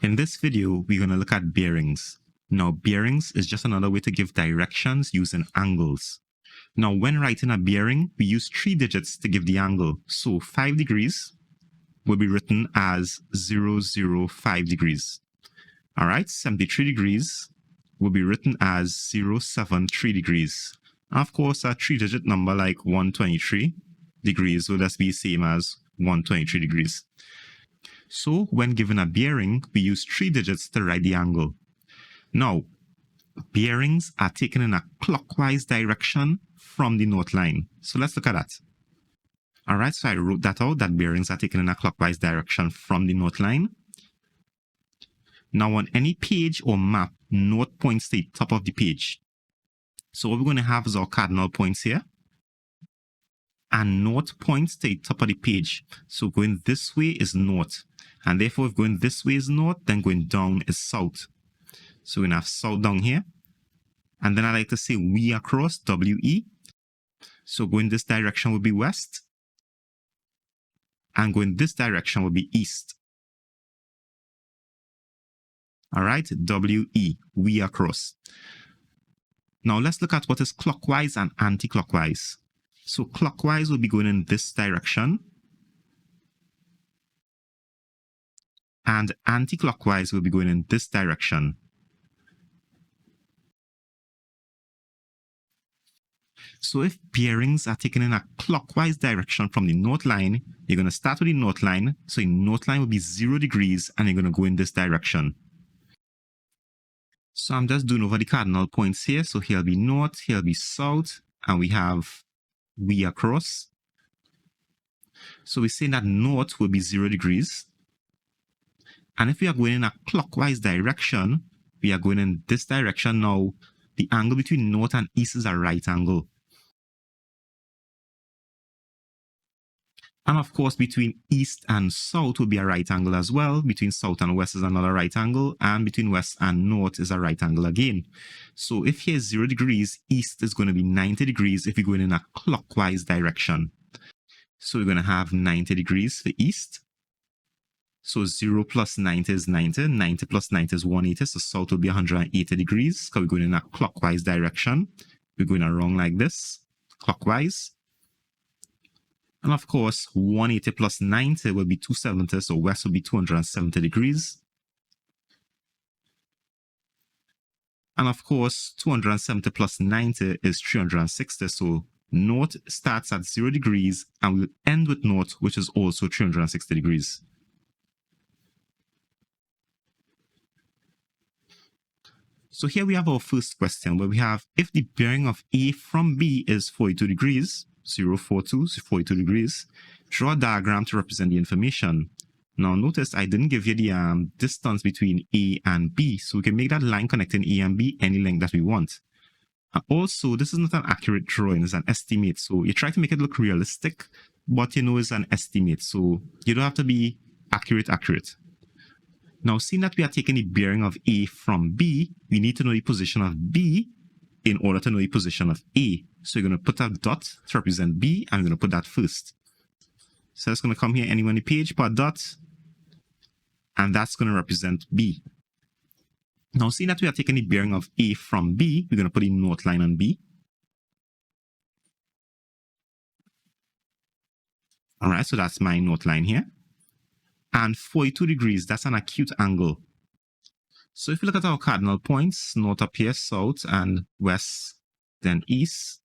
In this video, we're going to look at bearings. Now, bearings is just another way to give directions using angles. Now, when writing a bearing, we use 3 digits to give the angle. So 5 degrees will be written as 005 degrees. All right, 73 degrees will be written as 073 degrees. And of course, a 3-digit number like 123 degrees will just be the same as 123 degrees. So when given a bearing, we use 3 digits to write the angle. Now, bearings are taken in a clockwise direction from the north line. So let's look at that. All right, so I wrote that out, that bearings are taken in a clockwise direction from the north line. Now, on any page or map, north points to the top of the page. So what we're going to have is our cardinal points here. And north points to the top of the page. So going this way is north. And therefore, if going this way is north, then going down is south. So we're going to have south down here. And then I like to say we across, WE. So going this direction will be west. And going this direction will be east. All right, WE, we across. Now let's look at what is clockwise and anti-clockwise. So clockwise will be going in this direction. And anti-clockwise will be going in this direction. So if bearings are taken in a clockwise direction from the north line, you're going to start with the north line. So the north line will be 0 degrees and you're going to go in this direction. So I'm just doing over the cardinal points here. So here'll be north, here'll be south, and we have we across. So we're saying that north will be 0 degrees. And if we are going in a clockwise direction, we are going in this direction now. The angle between north and east is a right angle. And of course, between east and south will be a right angle as well. Between south and west is another right angle. And between west and north is a right angle again. So if here is 0 degrees, east is going to be 90 degrees if we're going in a clockwise direction. So we're going to have 90 degrees for east. So 0 plus 90 is 90. 90 plus 90 is 180. So south will be 180 degrees because we're going in a clockwise direction. We're going around like this, clockwise. And of course, 180 plus 90 will be 270, so west will be 270 degrees. And of course, 270 plus 90 is 360, so north starts at 0 degrees and will end with north, which is also 360 degrees. So here we have our first question, where we have, if the bearing of A from B is 42 degrees, 042, so 42 degrees, draw a diagram to represent the information. Now notice I didn't give you the distance between A and B, so we can make that line connecting A and B any length that we want. And also, this is not an accurate drawing, it's an estimate. So you try to make it look realistic, but you know it's an estimate, so you don't have to be accurate. Now, seeing that we are taking the bearing of A from B, we need to know the position of B in order to know the position of A. So you're going to put a dot to represent B, and we're going to put that first. So it's going to come here anywhere on the page, put a dot, and that's going to represent B. Now, seeing that we are taking the bearing of A from B, we're going to put the north line on B. All right, so that's my north line here. And 42 degrees, that's an acute angle. So if you look at our cardinal points, north up here, south, and west, then east,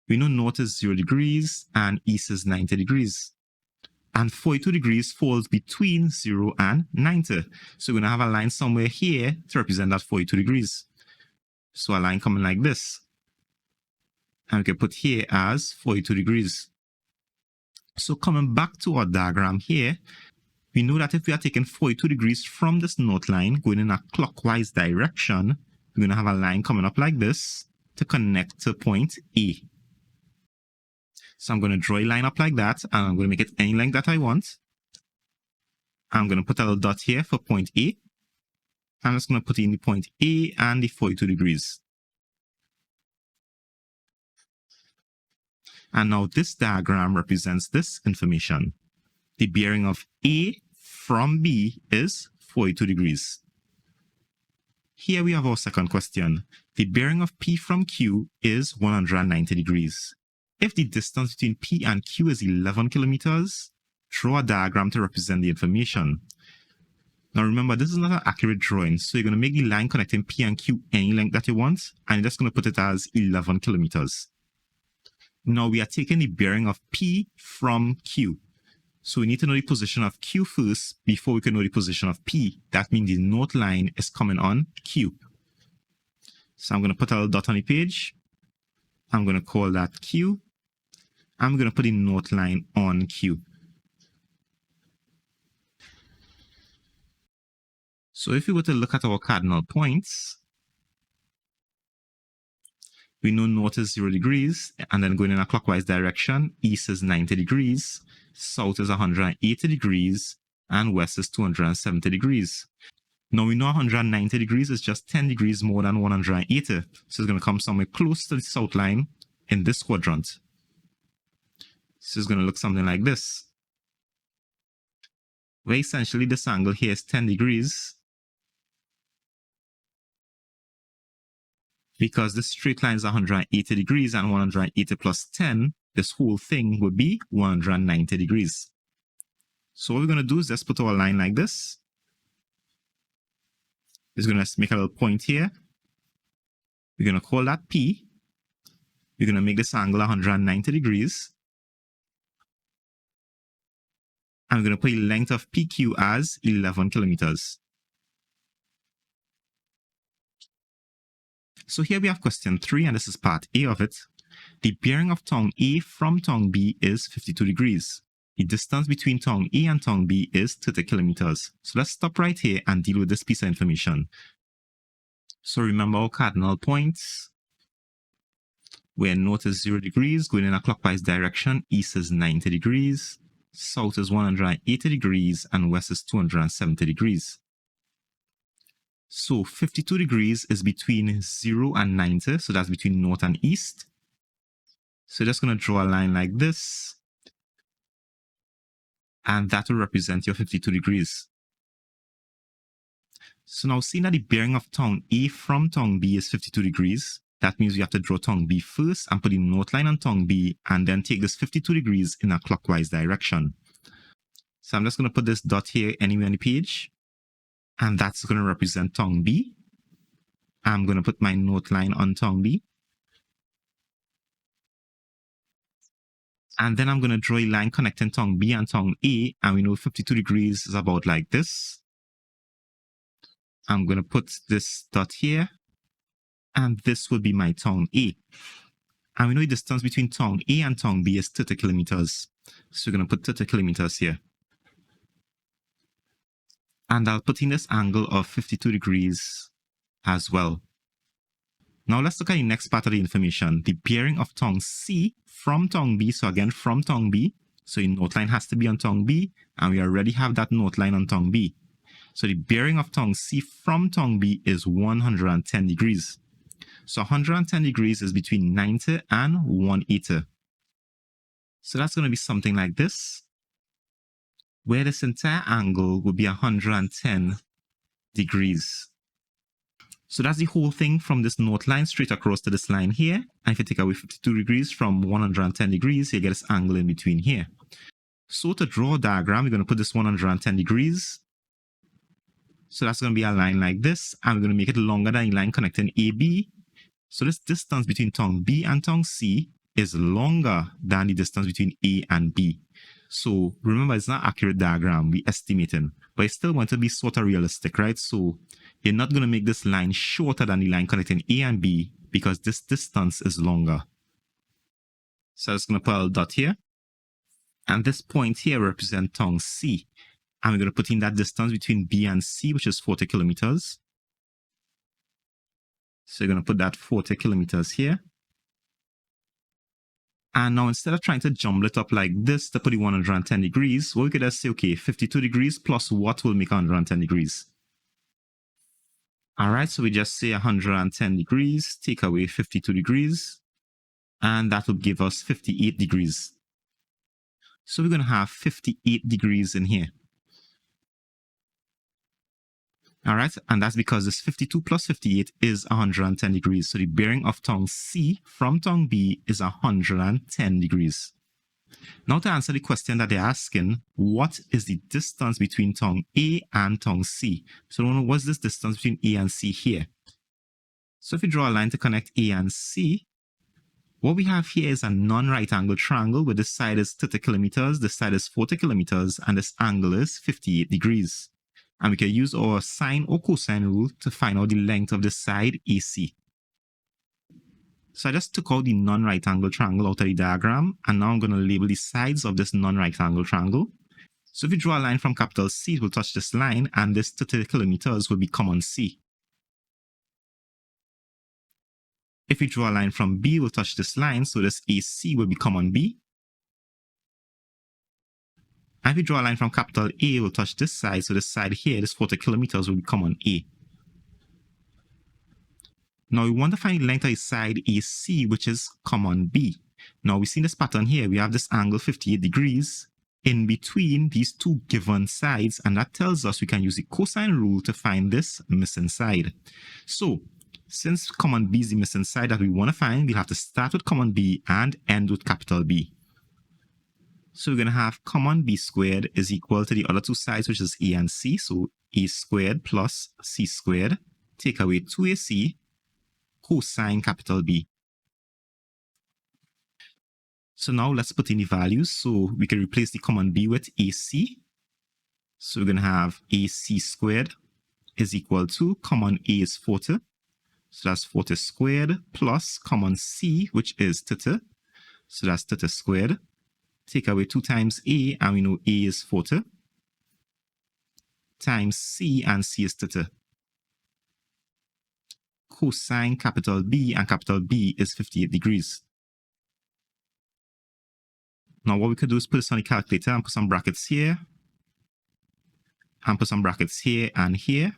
we know north is 0 degrees and east is 90 degrees. And 42 degrees falls between 0 and 90. So we're going to have a line somewhere here to represent that 42 degrees. So a line coming like this. And we can put here as 42 degrees. So coming back to our diagram here, we know that if we are taking 42 degrees from this north line, going in a clockwise direction, we're going to have a line coming up like this to connect to point A. So I'm going to draw a line up like that, and I'm going to make it any length that I want. I'm going to put a little dot here for point A. I'm just going to put in the point A and the 42 degrees. And now this diagram represents this information. The bearing of A from B is 42 degrees. Here we have our second question. The bearing of P from Q is 190 degrees. If the distance between P and Q is 11 kilometers, draw a diagram to represent the information. Now remember, this is not an accurate drawing, so you're going to make the line connecting P and Q any length that you want, and you're just going to put it as 11 kilometers. Now we are taking the bearing of P from Q. So we need to know the position of Q first before we can know the position of P. That means the north line is coming on Q. So I'm going to put a little dot on the page. I'm going to call that Q. I'm going to put the north line on Q. So if we were to look at our cardinal points, we know north is 0 degrees, and then going in a clockwise direction, east is 90 degrees, south is 180 degrees, and west is 270 degrees. Now we know 190 degrees is just 10 degrees more than 180, so it's going to come somewhere close to the south line in this quadrant. So it's going to look something like this, where essentially this angle here is 10 degrees, because this straight line is 180 degrees, and 180 plus 10, this whole thing would be 190 degrees. So what we're going to do is just put our line like this. It's going to make a little point here. We're going to call that P. We're going to make this angle 190 degrees. I'm going to put the length of PQ as 11 kilometers. So here we have question 3, and this is part A of it. The bearing of tongue A from tongue B is 52 degrees. The distance between tongue A and tongue B is 30 kilometers. So let's stop right here and deal with this piece of information. So remember our cardinal points, where north is 0 degrees, going in a clockwise direction, east is 90 degrees, south is 180 degrees, and west is 270 degrees. So 52 degrees is between 0 and 90, so that's between north and east. So just going to draw a line like this, and that will represent your 52 degrees. So now seeing that the bearing of tongue A from tongue B is 52 degrees, that means we have to draw tongue B first and put the north line on tongue B, and then take this 52 degrees in a clockwise direction. So I'm just going to put this dot here anywhere on the page, and that's going to represent tongue B. I'm going to put my north line on tongue B. And then I'm going to draw a line connecting tongue B and tongue A, and we know 52 degrees is about like this. I'm going to put this dot here, and this will be my tongue A. And we know the distance between tongue A and tongue B is 30 kilometers. So we're going to put 30 kilometers here. And I'll put in this angle of 52 degrees as well. Now let's look at the next part of the information, the bearing of tongue C from tongue B. So again, from tongue B, so your north line has to be on tongue B, and we already have that north line on tongue B. So the bearing of tongue C from tongue B is 110 degrees. So 110 degrees is between 90 and 180. So that's going to be something like this, where this entire angle would be 110 degrees. So that's the whole thing from this north line straight across to this line here. And if you take away 52 degrees from 110 degrees, you get this angle in between here. So to draw a diagram, we're going to put this 110 degrees. So that's going to be a line like this, and we're going to make it longer than the line connecting AB. So this distance between tongue B and tongue C is longer than the distance between A and B. So remember, it's not an accurate diagram, we're estimating, but it's still going to be sort of realistic, right? So you're not going to make this line shorter than the line connecting A and B because this distance is longer. So I'm just going to put a dot here, and this point here represents tongue C. And we're going to put in that distance between B and C, which is 40 kilometers. So you're going to put that 40 kilometers here. And now instead of trying to jumble it up like this to put the 110 degrees, what we could just say, okay, 52 degrees plus what will make 110 degrees? All right, so we just say 110 degrees, take away 52 degrees, and that will give us 58 degrees. So we're going to have 58 degrees in here. All right, and that's because this 52 plus 58 is 110 degrees. So the bearing of tongue C from tongue B is 110 degrees. Now to answer the question that they're asking, what is the distance between tongue A and tongue C? So what's this distance between A and C here? So if we draw a line to connect A and C, what we have here is a non-right angle triangle where this side is 30 kilometers, this side is 40 kilometers, and this angle is 58 degrees. And we can use our sine or cosine rule to find out the length of the side AC. So I just took out the non-right angle triangle out of the diagram, and now I'm going to label the sides of this non-right angle triangle. So if we draw a line from capital C, it will touch this line, and this 30 kilometers will be common C. If we draw a line from B, we'll touch this line, so this AC will become on B. And if we draw a line from capital A, we'll touch this side, so this side here, this 40 kilometers will become on A. Now we want to find the length of the side AC, which is common B. Now we see this pattern here, we have this angle 58 degrees in between these two given sides, and that tells us we can use the cosine rule to find this missing side. So since common B is the missing side that we want to find, we'll have to start with common B and end with capital B. So we're going to have common B squared is equal to the other two sides, which is A and C. So A squared plus C squared, take away 2AC, cosine capital B. So now let's put in the values. So we can replace the common B with AC. So we're going to have AC squared is equal to common A is 40. So that's 40 squared plus common C, which is 30. So that's 30 squared. Take away 2 times A, and we know A is 40. Times C, and C is 30. Cosine capital B, and capital B is 58 degrees. Now what we could do is put this on the calculator and put some brackets here. And put some brackets here and here.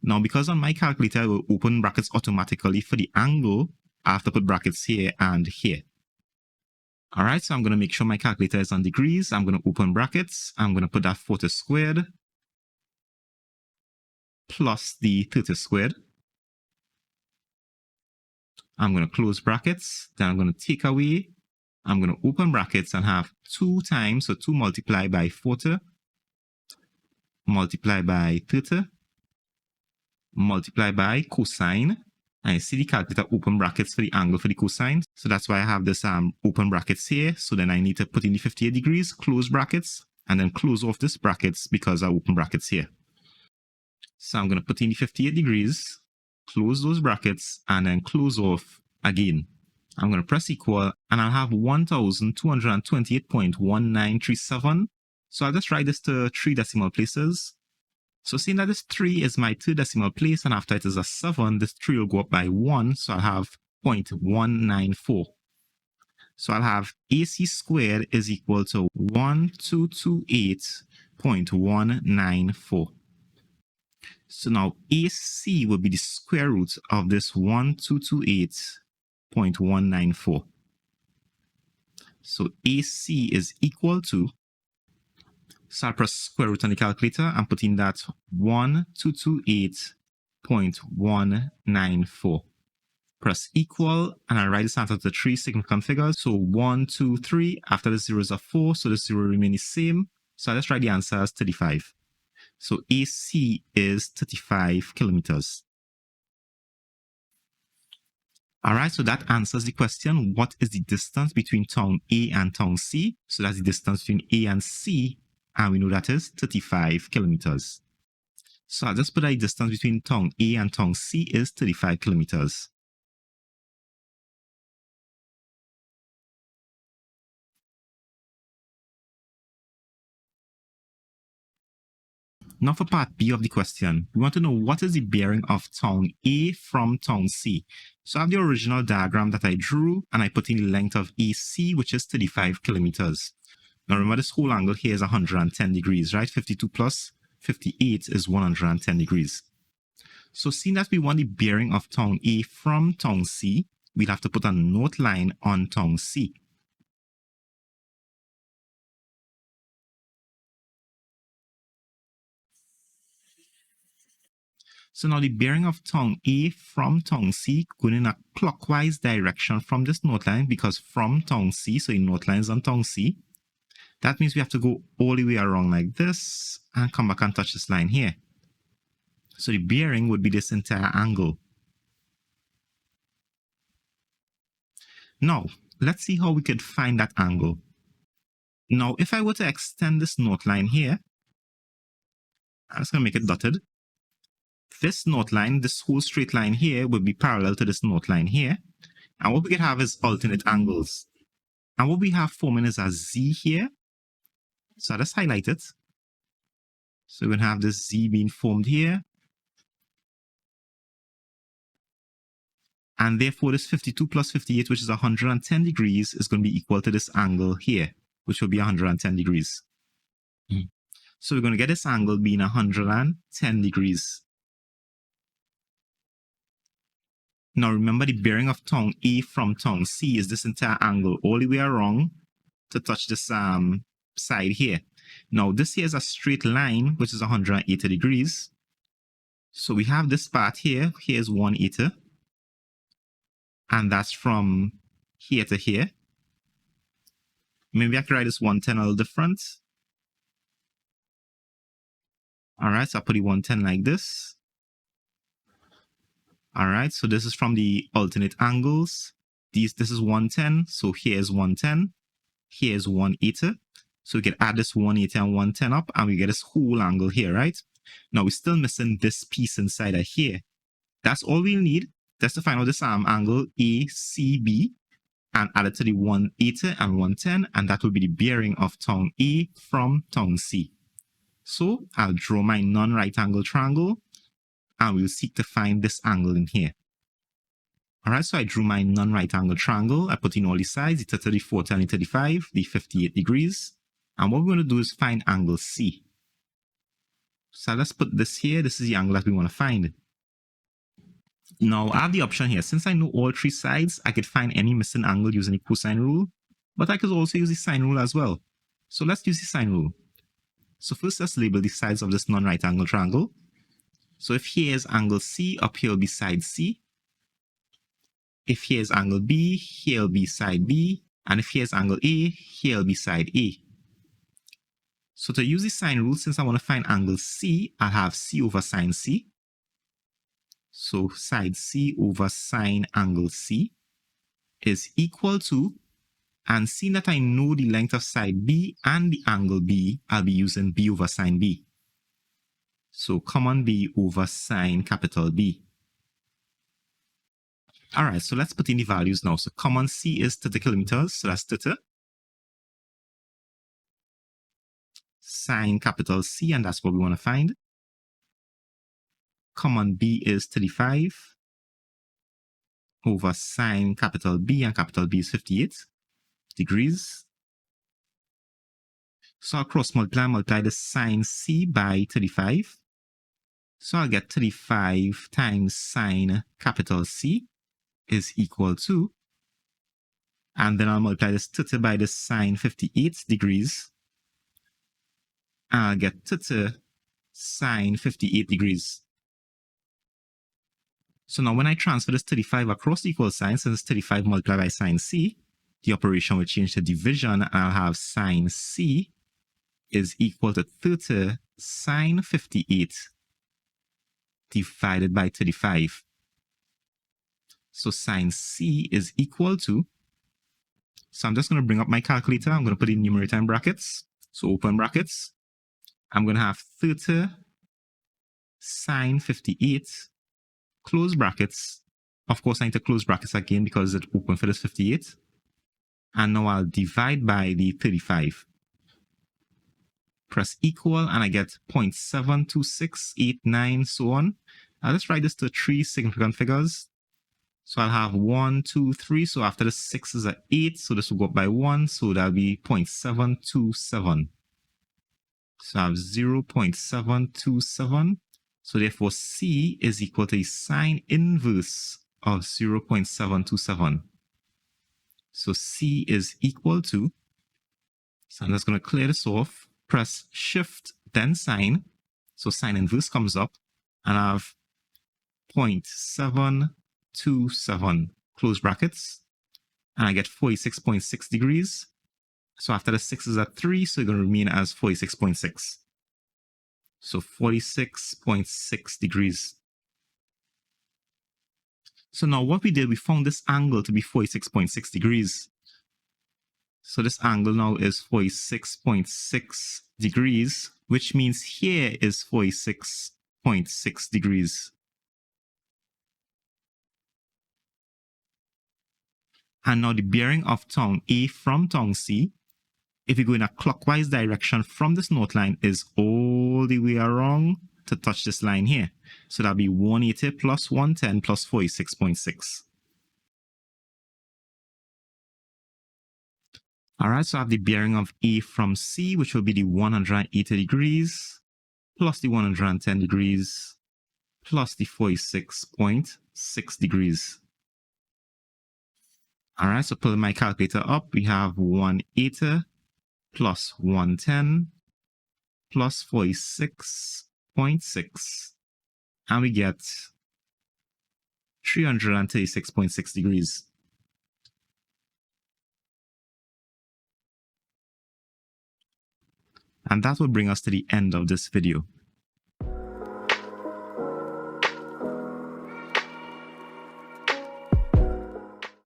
Now, because on my calculator, I will open brackets automatically for the angle, I have to put brackets here and here. All right, so I'm going to make sure my calculator is on degrees. I'm going to open brackets. I'm going to put that 40 squared plus the 30 squared. I'm going to close brackets. Then I'm going to take away. I'm going to open brackets and have 2 times, so 2 multiplied by 40, multiplied by 30, multiply by cosine. And you see the calculator open brackets for the angle for the cosine. So that's why I have this open brackets here. So then I need to put in the 58 degrees, close brackets, and then close off this brackets because I open brackets here. So I'm going to put in the 58 degrees, close those brackets, and then close off again. I'm going to press equal, and I'll have 1228.1937. So I'll just write this to 3 decimal places. So seeing that this 3 is my 2 decimal place, and after it is a 7, this 3 will go up by 1, so I'll have 0.194. So I'll have AC squared is equal to 1228.194. So now AC will be the square root of this 1228.194. So AC is equal to, so I'll press square root on the calculator and put in that 1228.194. Press equal, and I'll write this answer to 3 significant figures. So 1, 2, 3. After the 0 is a 4, so the 0 remains the same. So I'll just write the answer as 35. So AC is 35 kilometers. All right, so that answers the question, what is the distance between tongue A and tongue C? So that's the distance between A and C, and we know that is 35 kilometers. So I'll just put the distance between tongue A and tongue C is 35 kilometers. Now for part B of the question, we want to know what is the bearing of tongue A from tongue C. So I have the original diagram that I drew, and I put in the length of AC, which is 35 kilometers. Now remember, this whole angle here is 110 degrees, right? 52 plus 58 is 110 degrees. So seeing that we want the bearing of tongue A from tongue C, we'll have to put a note line on tongue C. So now the bearing of tongue A from tongue C going in a clockwise direction from this note line, because from tongue C, so the note line is on tongue C. That means we have to go all the way around like this and come back and touch this line here. So the bearing would be this entire angle. Now, let's see how we could find that angle. Now, if I were to extend this note line here, I'm just going to make it dotted. This note line, this whole straight line here, will be parallel to this note line here. And what we could have is alternate angles. And what we have forming is a Z here. So I'll just highlight it. So we're going to have this Z being formed here. And therefore, this 52 plus 58, which is 110 degrees, is going to be equal to this angle here, which will be 110 degrees. So we're going to get this angle being 110 degrees. Now remember, the bearing of tongue A from tongue C is this entire angle all the way around to touch this side here. Now this here is a straight line, which is 180 degrees. So we have this part here. Here's 180. And that's from here to here. Maybe I can write this 110 a little different. All right, so I'll put the 110 like this. All right, so this is from the alternate angles. This is 110, so here's 110. Here's 180. So we can add this 180 and 110 up, and we get this whole angle here, right? Now we're still missing this piece inside of here. That's all we'll need. Just to find out this angle ACB, and add it to the 180 and 110, and that will be the bearing of tongue A from tongue C. So I'll draw my non-right angle triangle, and we'll seek to find this angle in here. All right, so I drew my non-right angle triangle. I put in all the sides, the 30, 40, and the 35, the 58 degrees. And what we're going to do is find angle C. So let's put this here. This is the angle that we want to find. Now, I have the option here. Since I know all three sides, I could find any missing angle using the cosine rule, but I could also use the sine rule as well. So let's use the sine rule. So first, let's label the sides of this non-right angle triangle. So if here is angle C, up here will be side C. If here is angle B, here will be side B. And if here is angle A, here will be side A. So to use the sine rule, since I want to find angle C, I'll have C over sine C. So side C over sine angle C is equal to, and seeing that I know the length of side B and the angle B, I'll be using B over sine B. So common B over sine capital B. All right, so let's put in the values now. So common C is 30 kilometers, so that's 30. Sine capital C, and that's what we want to find. Common B is 35 over sine capital B, and capital B is 58 degrees. So I'll cross multiply the sine C by 35. So I'll get 35 times sine capital C is equal to, and then I'll multiply this 30 by the sine 58 degrees. I'll get 30 sine 58 degrees. So now when I transfer this 35 across the equal sign, since it's 35 multiplied by sine C, the operation will change to division, and I'll have sine C is equal to 30 sine 58 divided by 35. So sine C is equal to, so I'm just going to bring up my calculator. I'm going to put in numerator in brackets. So open brackets. I'm going to have 30 sine 58, close brackets. Of course, I need to close brackets again because it's open for this 58. And now I'll divide by the 35. Press equal, and I get 0.72689, so on. I'll just write this to three significant figures. So I'll have 1, 2, 3. So after the 6 is an 8. So this will go up by 1. So that'll be 0.727. So I have 0.727. So therefore C is equal to the sine inverse of 0.727. So C is equal to, so I'm just going to clear this off, press shift, then sine. So sine inverse comes up, and I have 0.727, close brackets, and I get 46.6 degrees. So after the 6 is at 3, so it's going to remain as 46.6. So 46.6 degrees. So now what we did, we found this angle to be 46.6 degrees. So this angle now is 46.6 degrees, which means here is 46.6 degrees. And now the bearing of tongue A from tongue C, if you go in a clockwise direction from this note line, is all the way around to touch this line here. So that'll be 180 plus 110 plus 46.6. All right, so I have the bearing of A from C, which will be the 180 degrees, plus the 110 degrees, plus the 46.6 degrees. All right, so pulling my calculator up, we have 180 plus 110 plus 46.6, and we get 336.6 degrees. And that will bring us to the end of this video.